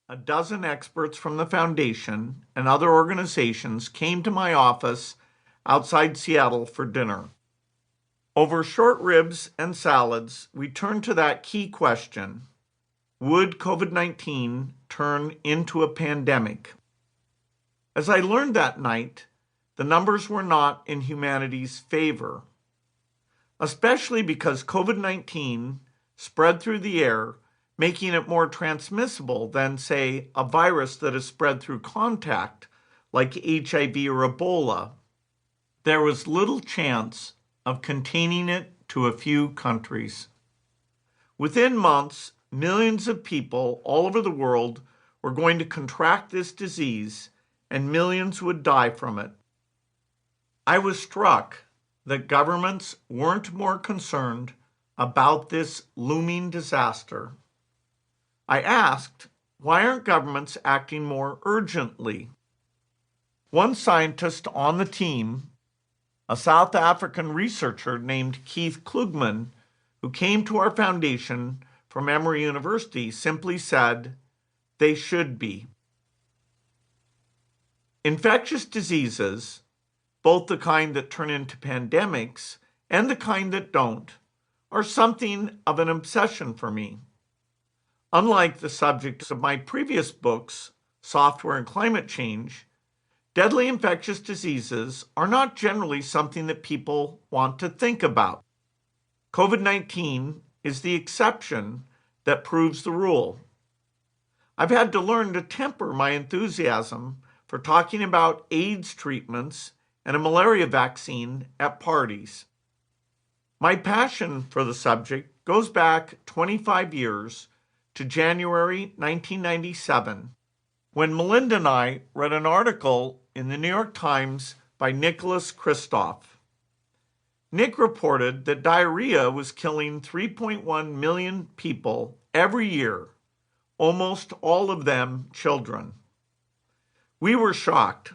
a dozen experts from the foundation and other organizations came to my office outside Seattle for dinner. Over short ribs and salads, we turned to that key question: would COVID-19 turn into a pandemic? As I learned that night, the numbers were not in humanity's favor, especially because COVID-19 spread through the air, making it more transmissible than, say, a virus that is spread through contact, like HIV or Ebola. There was little chance of containing it to a few countries. Within months, millions of people all over the world were going to contract this disease, and millions would die from it. I was struck that governments weren't more concerned about this looming disaster. I asked, why aren't governments acting more urgently? One scientist on the team, a South African researcher named Keith Klugman, who came to our foundation from Emory University, simply said, they should be. Infectious diseases, both the kind that turn into pandemics and the kind that don't, are something of an obsession for me. Unlike the subjects of my previous books, Software and Climate Change, deadly infectious diseases are not generally something that people want to think about. COVID-19 is the exception that proves the rule. I've had to learn to temper my enthusiasm for talking about AIDS treatments and a malaria vaccine at parties. My passion for the subject goes back 25 years to January 1997, when Melinda and I read an article in the New York Times by Nicholas Kristof. Nick reported that diarrhea was killing 3.1 million people every year, almost all of them children. We were shocked.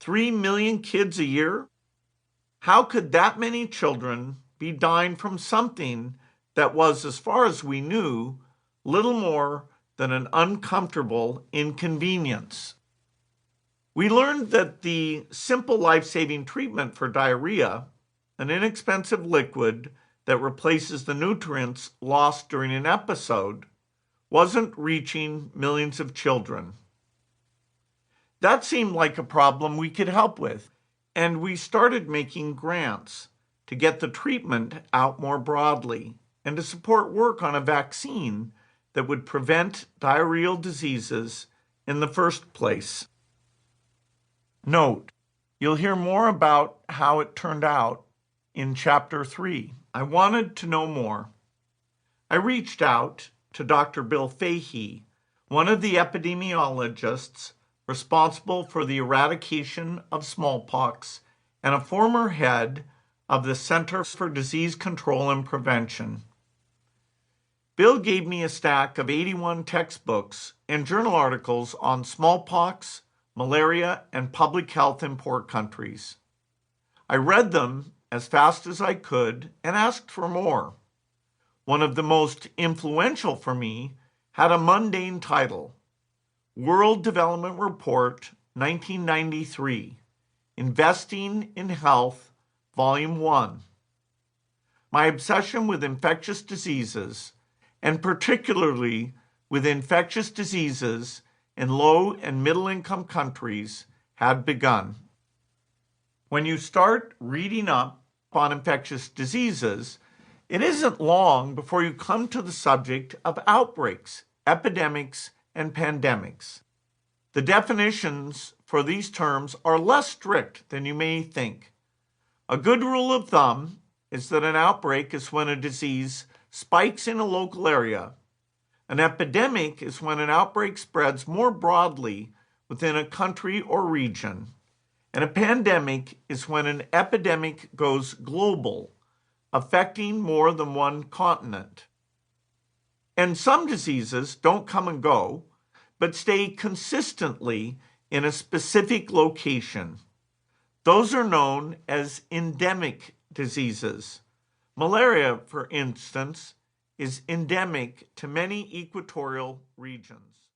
3 million kids a year? How could that many children be dying from something that was, as far as we knew, little more than an uncomfortable inconvenience? We learned that the simple life-saving treatment for diarrhea, an inexpensive liquid that replaces the nutrients lost during an episode, wasn't reaching millions of children. That seemed like a problem we could help with, and we started making grants to get the treatment out more broadly and to support work on a vaccine that would prevent diarrheal diseases in the first place. Note, you'll hear more about how it turned out in Chapter 3. I wanted to know more. I reached out to Dr. Bill Fahey, one of the epidemiologists responsible for the eradication of smallpox and a former head of the Center for Disease Control and Prevention. Bill gave me a stack of 81 textbooks and journal articles on smallpox, malaria, and public health in poor countries. I read them as fast as I could and asked for more. One of the most influential for me had a mundane title: World Development Report 1993, Investing in Health, Volume 1. My obsession with infectious diseases, and particularly with infectious diseases in low and middle-income countries, had begun. When you start reading up on infectious diseases, it isn't long before you come to the subject of outbreaks, epidemics, and pandemics. The definitions for these terms are less strict than you may think. A good rule of thumb is that an outbreak is when a disease spikes in a local area. An epidemic is when an outbreak spreads more broadly within a country or region. And a pandemic is when an epidemic goes global, affecting more than one continent. And some diseases don't come and go, but stay consistently in a specific location. Those are known as endemic diseases. Malaria, for instance, is endemic to many equatorial regions.